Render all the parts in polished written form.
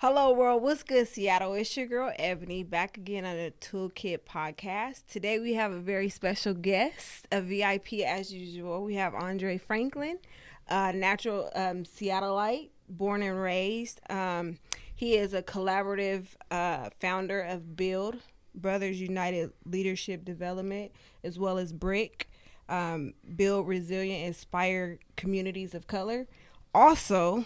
Hello, world. What's good, Seattle? It's your girl, Ebony, back again on the Toolkit Podcast. Today, we have a very special guest, a VIP as usual. We have Dre Franklin, natural Seattleite, born and raised. He is a collaborative founder of BUILD, Brothers United Leadership Development, as well as BRIC, Build Resilient, Inspire Communities of Color. Also,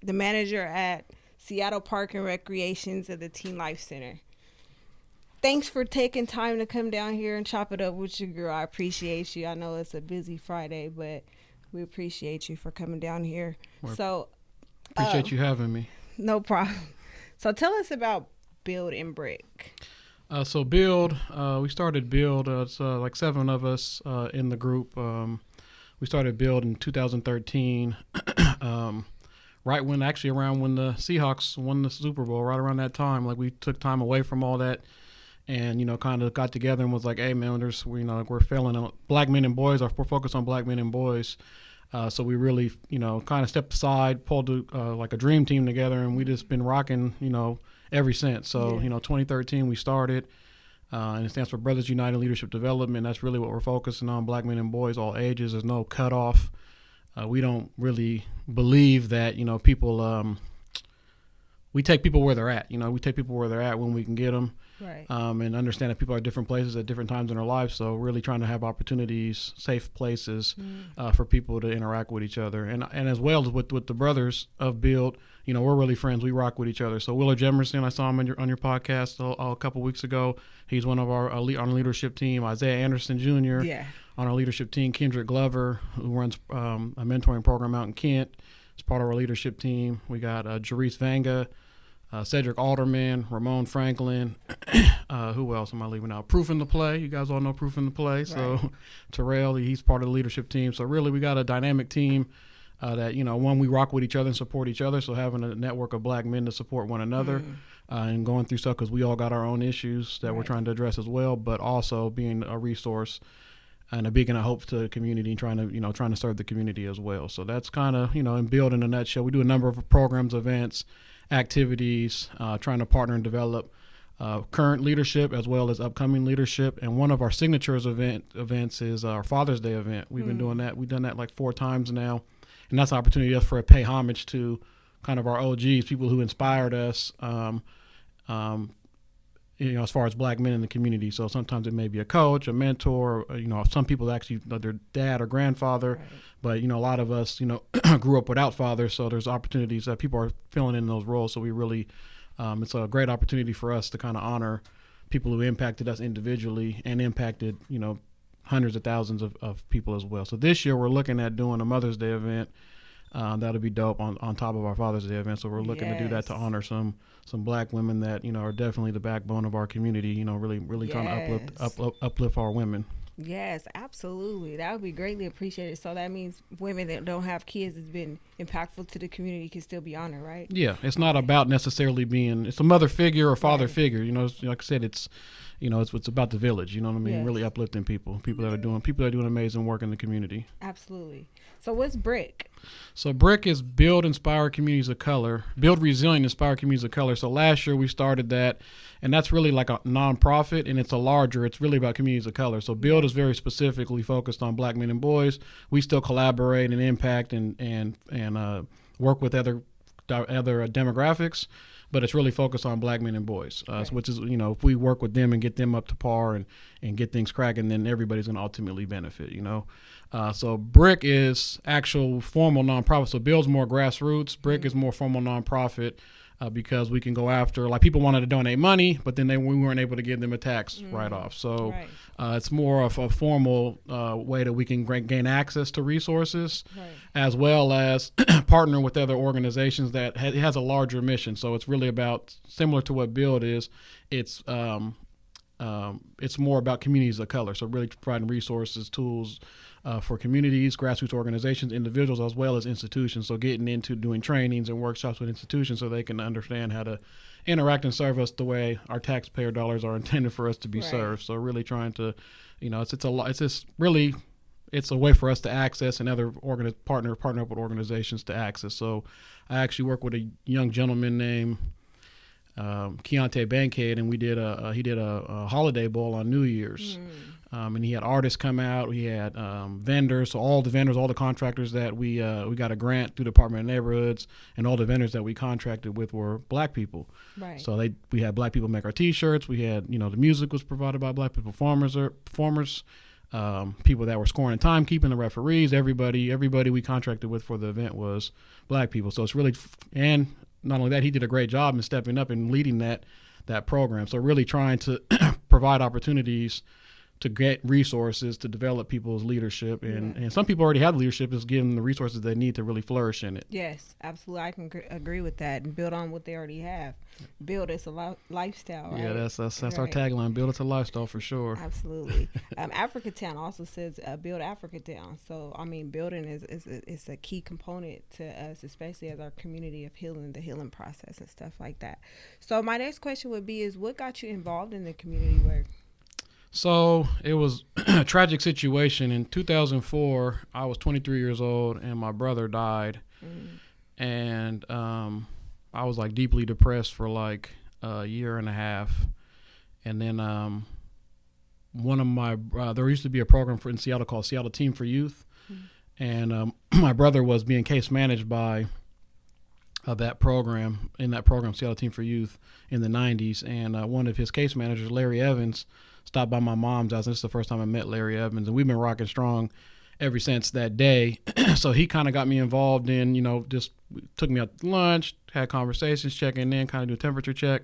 the manager at Seattle Park and Recreations at the Teen Life Center. Thanks for taking time to come down here and chop it up with your girl. I appreciate you. I know it's a busy Friday, but we appreciate you for coming down here. Well, appreciate you having me. No problem. So tell us about BUILD and BRIC. So BUILD, we started BUILD. It's like 7 of us in the group. We started BUILD in 2013. Right around when the Seahawks won the Super Bowl, right around that time. Like, we took time away from all that and, kind of got together and was like, hey, man, we're failing. Black men and boys, we're focused on black men and boys. So we really, kind of stepped aside, pulled like a dream team together, and we just been rocking, ever since. So, 2013 we started, and it stands for Brothers United Leadership Development. That's really what we're focusing on, black men and boys, all ages. There's no cutoff. We don't really believe that, people, we take people where they're at. We take people where they're at when we can get them. Right. And understand that people are at different places at different times in their lives. So really trying to have opportunities, safe places for people to interact with each other. And as well as with the brothers of BUILD, we're really friends. We rock with each other. So Willard Jemerson, I saw him on your podcast a couple weeks ago. He's one of our on the leadership team. Isaiah Anderson Jr. On our leadership team. Kendrick Glover, who runs a mentoring program out in Kent, is part of our leadership team. We got Jerice Vanga, Cedric Alderman, Ramon Franklin. Who else am I leaving out? Proof in the Play. You guys all know Proof in the Play. So Right. Terrell, he's part of the leadership team. So really we got a dynamic team that, one, we rock with each other and support each other. So having a network of black men to support one another and going through stuff, because we all got our own issues that we're trying to address as well, but also being a resource and a beacon of hope to the community, and trying to serve the community as well. So that's kind of, in BUILD in a nutshell. We do a number of programs, events, activities, trying to partner and develop current leadership as well as upcoming leadership. And one of our signatures events is our Father's Day event. We've been doing that. We've done that like 4 times now. And that's an opportunity just for a pay homage to kind of our OGs, people who inspired us, as far as black men in the community. So sometimes it may be a coach, a mentor, some people actually their dad or grandfather, but, a lot of us, grew up without fathers. So there's opportunities that people are filling in those roles. So we really, it's a great opportunity for us to kind of honor people who impacted us individually and impacted, hundreds of thousands of people as well. So this year we're looking at doing a Mother's Day event. That'll be dope on top of our Father's Day event. So we're looking to do that to honor some black women that, are definitely the backbone of our community, really trying to uplift our women. Yes, absolutely. That would be greatly appreciated. So that means women that don't have kids that's been impactful to the community can still be honored, right? Yeah, it's not about necessarily it's a mother figure or father figure. Like I said, it's about the village. You know what I mean? Yes. Really uplifting people that are doing amazing work in the community. Absolutely. So what's BRIC? So BRIC is Build Inspire Communities of Color, Build Resilient Inspire Communities of Color. So last year we started that, and that's really like a nonprofit, and it's really about communities of color. So BUILD is very specifically focused on black men and boys. We still collaborate and impact and work with other demographics, but it's really focused on black men and boys, which is, if we work with them and get them up to par and get things cracking, then everybody's going to ultimately benefit, So BRIC is actual formal nonprofit. So BUILD's more grassroots. BRIC is more formal nonprofit because we can go after, like, people wanted to donate money, but then we weren't able to give them a tax write-off. So it's more of a formal way that we can gain access to resources, as well as partner with other organizations that it has a larger mission. So it's really about, similar to what BUILD is, it's more about communities of color. So really providing resources, tools for communities, grassroots organizations, individuals, as well as institutions. So getting into doing trainings and workshops with institutions so they can understand how to interact and serve us the way our taxpayer dollars are intended for us to be served. So really trying to, it's a way for us to access and other partner up with organizations to access. So I actually work with a young gentleman named Keontae Bankhead, and he did a holiday bowl on New Year's. And he had artists come out. We had vendors, so all the vendors, all the contractors that we got a grant through the Department of Neighborhoods, and all the vendors that we contracted with were black people. Right. So we had black people make our T-shirts. We had, the music was provided by black people, performers, people that were scoring and timekeeping, the referees, everybody we contracted with for the event was black people. So it's really, and not only that, he did a great job in stepping up and leading that program. So really trying to provide opportunities to get resources to develop people's leadership, and some people already have leadership, is giving them the resources they need to really flourish in it. Yes, absolutely. I can agree with that, and build on what they already have. Build it's a lifestyle, right? Yeah, that's right. Our tagline. Build it's a lifestyle for sure. Absolutely. Africatown also says build Africatown. So I mean, building is a key component to us, especially as our community of healing, the healing process and stuff like that. So my next question would be: is what got you involved in the community work? So it was a tragic situation. In 2004, I was 23 years old, and my brother died. And I was like deeply depressed for like a year and a half. And then one of my there used to be a program in Seattle called Seattle Team for Youth, and my brother was being case managed by that program, Seattle Team for Youth, in the 90s. And one of his case managers, Larry Evans, stopped by my mom's house. This is the first time I met Larry Evans, and we've been rocking strong ever since that day. So he kind of got me involved in, just took me out to lunch, had conversations, checking in, kind of do a temperature check.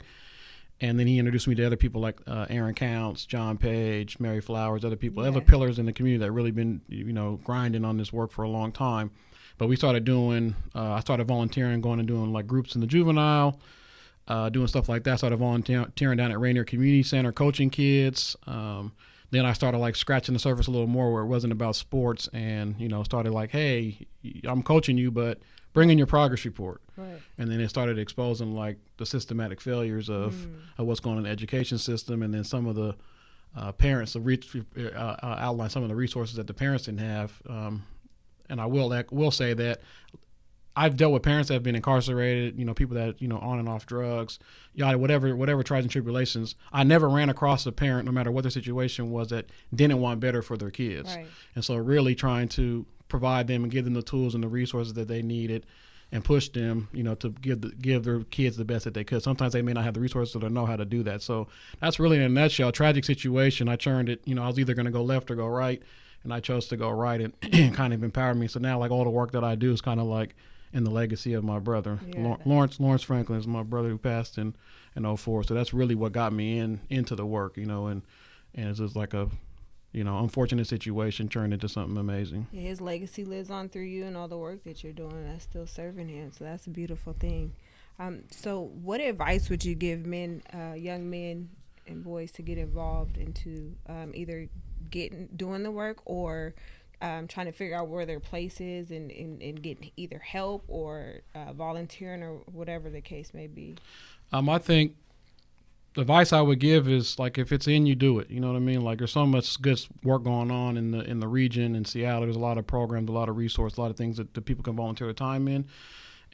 And then he introduced me to other people like Aaron Counts, John Page, Mary Flowers, other people, other pillars in the community that really been, grinding on this work for a long time. But we started doing, I started volunteering, going and doing like groups in the juvenile, doing stuff like that. Started volunteering down at Rainier Community Center, coaching kids. Then I started like scratching the surface a little more, where it wasn't about sports, and started like, hey, I'm coaching you, but bring in your progress report. Right. And then it started exposing like the systematic failures of what's going on in the education system, and then some of the parents outline some of the resources that the parents didn't have. And I will say that I've dealt with parents that have been incarcerated, people that, on and off drugs, whatever trials and tribulations. I never ran across a parent, no matter what their situation was, that didn't want better for their kids. Right. And so really trying to provide them and give them the tools and the resources that they needed, and push them, to give their kids the best that they could. Sometimes they may not have the resources or know how to do that. So that's really, in a nutshell, tragic situation. I churned it, I was either going to go left or go right, and I chose to go right, and kind of empowered me. So now like all the work that I do is kind of like in the legacy of my brother. Lawrence Franklin is my brother who passed in 2004. So that's really what got me into the work, and it's just like a, unfortunate situation turned into something amazing. Yeah, his legacy lives on through you, and all the work that you're doing, that's still serving him. So that's a beautiful thing. So what advice would you give young men and boys to get involved into either doing the work, or trying to figure out where their place is, and getting either help or volunteering, or whatever the case may be? I think the advice I would give is, like, if it's in you, do it. You know what I mean? Like, there's so much good work going on in the region, in Seattle. There's a lot of programs, a lot of resources, a lot of things that the people can volunteer their time in.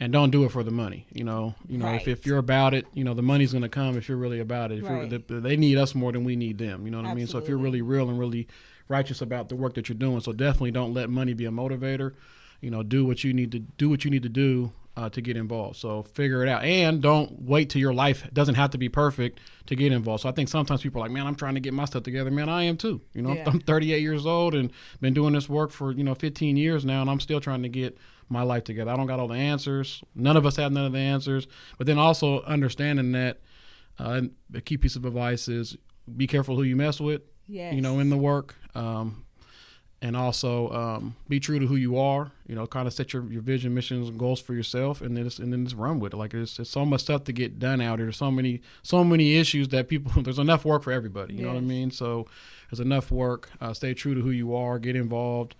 And don't do it for the money. Right. If you're about it, the money's going to come if you're really about it. They need us more than we need them. You know what I mean? So if you're really real and really righteous about the work that you're doing, so definitely don't let money be a motivator. Do what you need to do to get involved. So figure it out, and don't wait till your life doesn't have to be perfect to get involved. So I think sometimes people are like, man, I'm trying to get my stuff together. Man, I am too. I'm 38 years old and been doing this work for 15 years now, and I'm still trying to get my life together. I don't got all the answers. None of us have none of the answers. But then also understanding that a key piece of advice is be careful who you mess with. Yes. In the work. And also be true to who you are. Kind of set your vision, missions, and goals for yourself, and then just run with it. Like, it's so much stuff to get done out here. There's so many issues that people. There's enough work for everybody. You know what I mean? So there's enough work. Stay true to who you are. Get involved.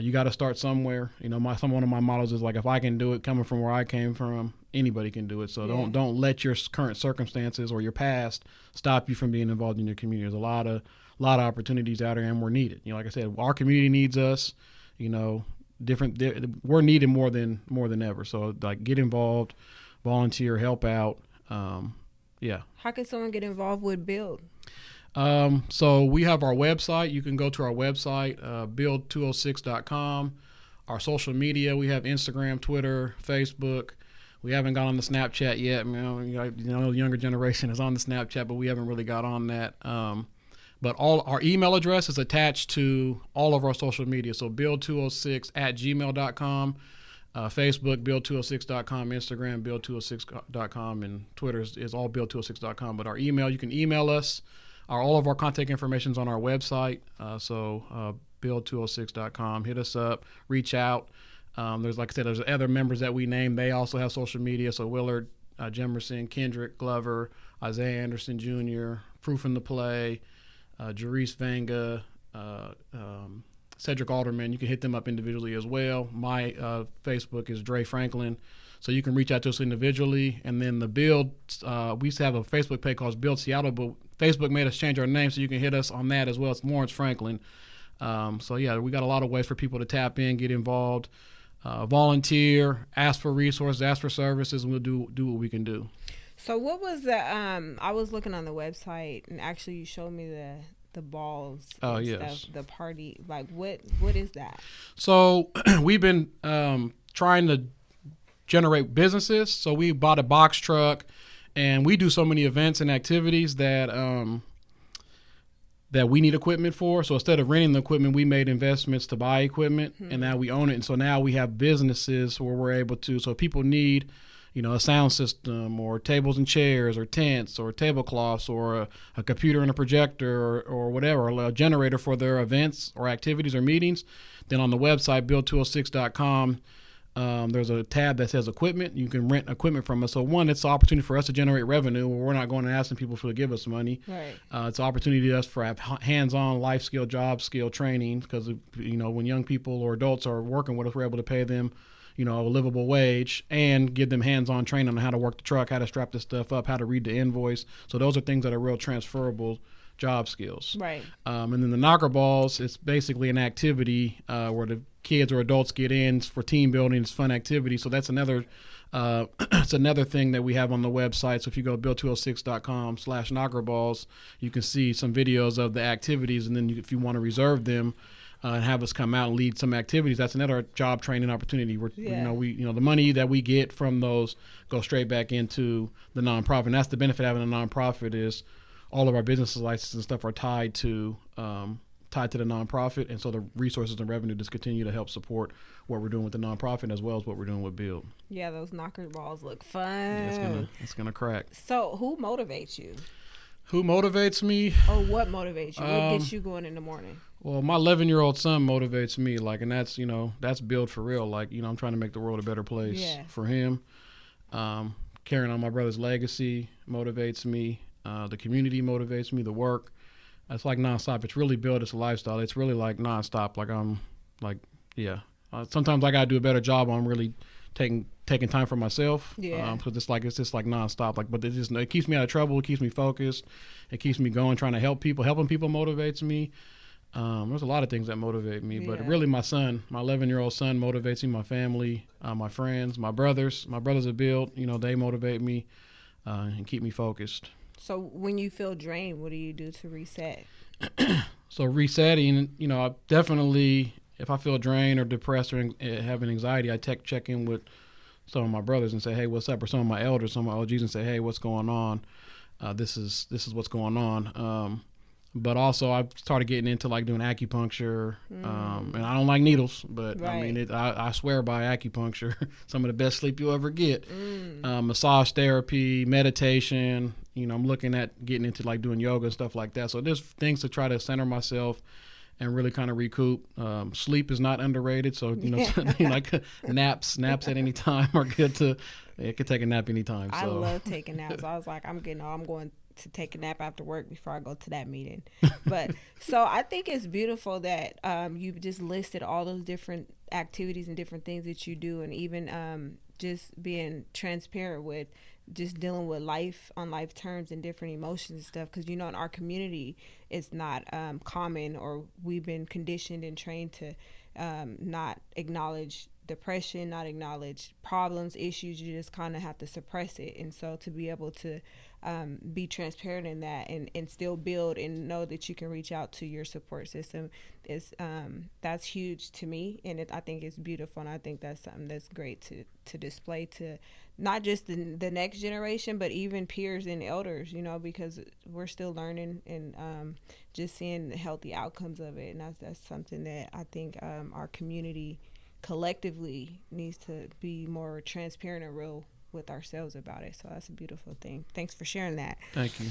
You got to start somewhere. One of my models is like, if I can do it, coming from where I came from, anybody can do it. So don't let your current circumstances or your past stop you from being involved in your community. There's a lot of opportunities out there, and we're needed. Like I said, our community needs us. We're needed more than ever. So like, get involved, volunteer, help out, Yeah. How can someone get involved with Build? So we have our website. You can go to our website, build206.com. Our social media, we have Instagram, Twitter, Facebook. We haven't got on the Snapchat yet. The younger generation is on the Snapchat, but we haven't really got on that. But all our email address is attached to all of our social media. So build206@gmail.com, Facebook, build206.com, Instagram, build206.com, and Twitter is all build206.com. But our email, you can email us. All of our contact information is on our website. So build206.com. Hit us up, reach out. There's, like I said, there's other members that we named. They also have social media. So Willard, Jemerson, Kendrick, Glover, Isaiah Anderson Jr., Proof in the Play, Jerice Vanga, Cedric Alderman. You can hit them up individually as well. My Facebook is Dre Franklin. So you can reach out to us individually. And then the Build, we used to have a Facebook page called Build Seattle, but Facebook made us change our name, so you can hit us on that as well. It's Lawrence Franklin. So yeah, we got a lot of ways for people to tap in, get involved, volunteer, ask for resources, ask for services, and we'll do what we can do. So what was the I was looking on the website, and actually you showed me the balls and stuff, the party. Like what is that? So we've been trying to generate businesses. So we bought a box truck, and we do so many events and activities that that we need equipment for. So instead of renting the equipment, we made investments to buy equipment, and now we own it. And so now we have businesses where we're able to, so people need, a sound system or tables and chairs or tents or tablecloths or a computer and a projector or whatever, a generator for their events or activities or meetings. Then on the website, build206.com, there's a tab that says equipment. You can rent equipment from us. So one, it's an opportunity for us to generate revenue where we're not going and asking people to give us money. Right. It's an opportunity to us for have hands-on life skill, job skill training, because when young people or adults are working with us, we're able to pay them a livable wage and give them hands-on training on how to work the truck, how to strap this stuff up, how to read the invoice. So those are things that are real transferable job skills. Right. And then the knocker balls, it's basically an activity where the kids or adults get in for team building. It's fun activity. So that's another it's another thing that we have on the website. So if you go to build206.com/knockerballs, you can see some videos of the activities. And then if you want to reserve them and have us come out and lead some activities, that's another job training opportunity. Where the money that we get from those go straight back into the nonprofit. And that's the benefit of having a nonprofit is all of our business licenses and stuff are tied to the nonprofit, and so the resources and revenue just continue to help support what we're doing with the nonprofit as well as what we're doing with Build. Yeah, those knocker balls look fun. Yeah, it's gonna crack. So who motivates you? Who motivates me? Or what motivates you? What gets you going in the morning? Well, my 11-year-old son motivates me, and that's that's Build for real. I'm trying to make the world a better place for him. Carrying on my brother's legacy motivates me. The community motivates me. The work. It's like nonstop. It's really Build. It's a lifestyle. It's really like nonstop. Sometimes I gotta do a better job on really taking time for myself. Yeah. Because it's just like nonstop. But it keeps me out of trouble. It keeps me focused. It keeps me going, trying to help people. Helping people motivates me. There's a lot of things that motivate me, but really my son, my 11-year-old son motivates me. My family, my friends, my brothers at Build. They motivate me and keep me focused. So when you feel drained, what do you do to reset? So resetting, I definitely, if I feel drained or depressed or having anxiety, I check in with some of my brothers and say, hey, what's up? Or some of my elders, some of my OGs, and say, hey, what's going on? This is what's going on. But also I started getting into doing acupuncture, and I don't like needles, but right. I swear by acupuncture, some of the best sleep you'll ever get. Massage therapy, meditation. I'm looking at getting into doing yoga and stuff like that. So there's things to try to center myself and really kind of recoup. Sleep is not underrated. So, naps at any time are good I could take a nap anytime. So. I love taking naps. I was like, I'm going to take a nap after work before I go to that meeting. But so I think it's beautiful that you just listed all those different activities and different things that you do, and even just being transparent with just dealing with life on life terms and different emotions and stuff, because in our community it's not common, or we've been conditioned and trained to not acknowledge depression, not acknowledge problems, issues. You just kind of have to suppress it. And so to be able to be transparent in that and still build and know that you can reach out to your support system is that's huge to me. And I think it's beautiful. And I think that's something that's great to display to not just the next generation, but even peers and elders, you know, because we're still learning and just seeing the healthy outcomes of it. And that's something that I think our community collectively needs to be more transparent and real with ourselves about it. So that's a beautiful thing. Thanks for sharing that. Thank you.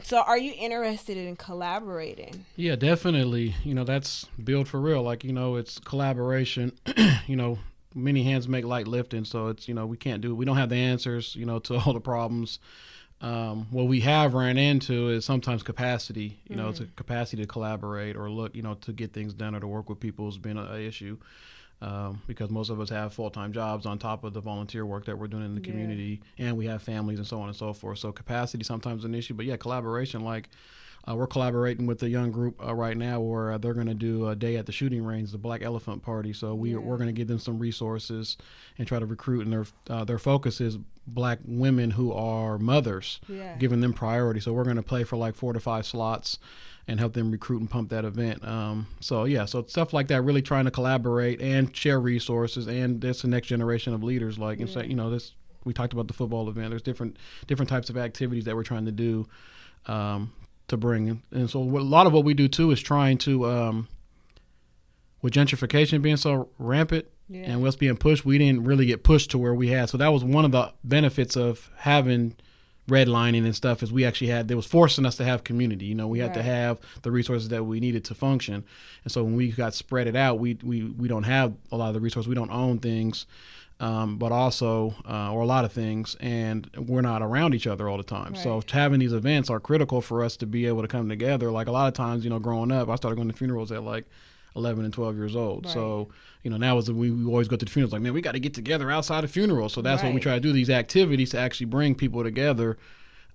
So are you interested in collaborating? Yeah, definitely. You know, that's build for real. Like, you know, it's collaboration. You know, many hands make light lifting. So it's, you know, we don't have the answers, you know, to all the problems. What we have ran into is sometimes capacity, you know, it's a capacity to collaborate or look, you know, to get things done or to work with people has been an issue. Because most of us have full-time jobs on top of the volunteer work that we're doing in the community, and we have families and so on and so forth. So capacity sometimes is an issue, but yeah, collaboration. Like we're collaborating with a young group right now where they're going to do a day at the shooting range, the Black Elephant Party. So we're going to give them some resources and try to recruit. And their focus is Black women who are mothers, giving them priority. So we're going to play for like 4 to 5 slots and help them recruit and pump that event. So stuff like that, really trying to collaborate and share resources. And there's the next generation of leaders. Like, and so, you know, we talked about the football event. There's different types of activities that we're trying to do to bring. And so a lot of what we do too is trying to, with gentrification being so rampant and what's being pushed, we didn't really get pushed to where we had. So that was one of the benefits of having redlining and stuff is we actually it was forcing us to have community. You know, we had to have the resources that we needed to function. And so when we got spread it out, we don't have a lot of the resources. We don't own things, but also, or a lot of things, and we're not around each other all the time. Right. So having these events are critical for us to be able to come together. Like a lot of times, you know, growing up, I started going to funerals at like 11 and 12 years old. Right. So, you know, now we always go to the funerals like, man, we got to get together outside of funerals. So that's what we try to do, these activities to actually bring people together,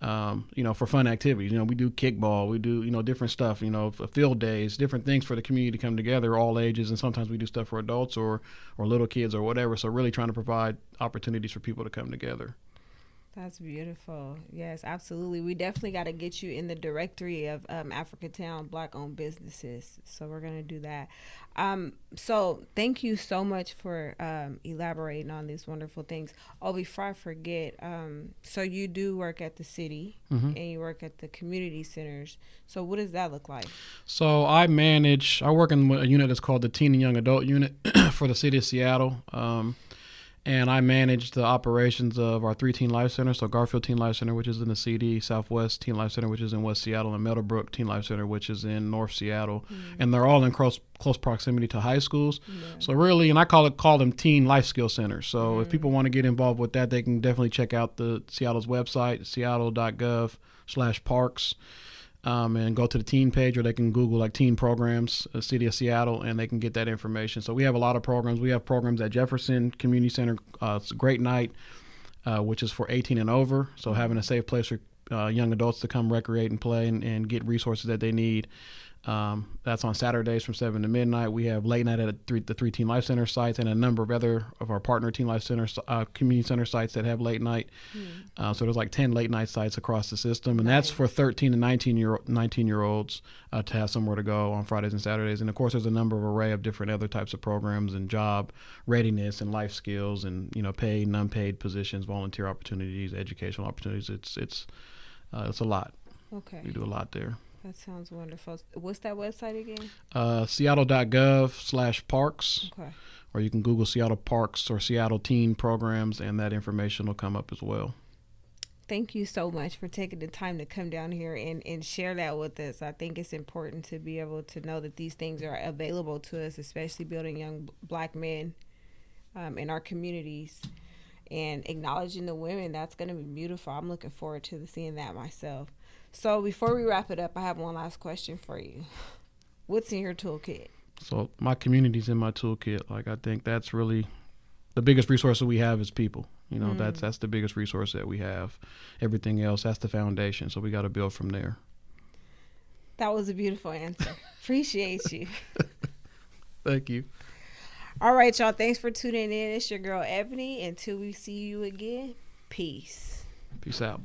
you know, for fun activities. You know, we do kickball, we do, you know, different stuff, you know, field days, different things for the community to come together, all ages. And sometimes we do stuff for adults or little kids or whatever. So really trying to provide opportunities for people to come together. That's beautiful. Yes, absolutely. We definitely got to get you in the directory of Africatown Black-owned businesses. So we're going to do that. So thank you so much for elaborating on these wonderful things. Oh, before I forget, so you do work at the city and you work at the community centers. So what does that look like? So I work in a unit that's called the Teen and Young Adult Unit for the city of Seattle. And I manage the operations of our 3 Teen Life Centers. So Garfield Teen Life Center, which is in the CD, Southwest Teen Life Center, which is in West Seattle, and Meadowbrook Teen Life Center, which is in North Seattle. And they're all in close proximity to high schools. So really, and I call them Teen Life Skill Centers. So if people want to get involved with that, they can definitely check out the Seattle's website, seattle.gov/parks. And go to the teen page, or they can Google like teen programs, City of Seattle, and they can get that information. So we have a lot of programs. We have programs at Jefferson Community Center. It's a great night, which is for 18 and over. So having a safe place for young adults to come recreate and play and get resources that they need. That's on Saturdays from 7 to midnight. We have late night at the 3 Teen Life Center sites and a number of other of our partner Teen Life Center community center sites that have late night. So there's like 10 late night sites across the system, and that's for 13 to 19-year-olds to have somewhere to go on Fridays and Saturdays. And of course, there's a number of array of different other types of programs and job readiness and life skills and, you know, paid and unpaid positions, volunteer opportunities, educational opportunities. It's a lot. Okay. We do a lot there. That sounds wonderful. What's that website again? Seattle.gov/parks. Okay. Or you can Google Seattle Parks or Seattle Teen Programs, and that information will come up as well. Thank you so much for taking the time to come down here and share that with us. I think it's important to be able to know that these things are available to us, especially building young Black men in our communities and acknowledging the women. That's going to be beautiful. I'm looking forward to seeing that myself. So before we wrap it up, I have one last question for you. What's in your toolkit? So my community's in my toolkit. Like, I think that's really the biggest resource that we have is people. You know, that's the biggest resource that we have. Everything else, that's the foundation. So we got to build from there. That was a beautiful answer. Appreciate you. Thank you. All right, y'all. Thanks for tuning in. It's your girl Ebony. Until we see you again, peace. Peace out.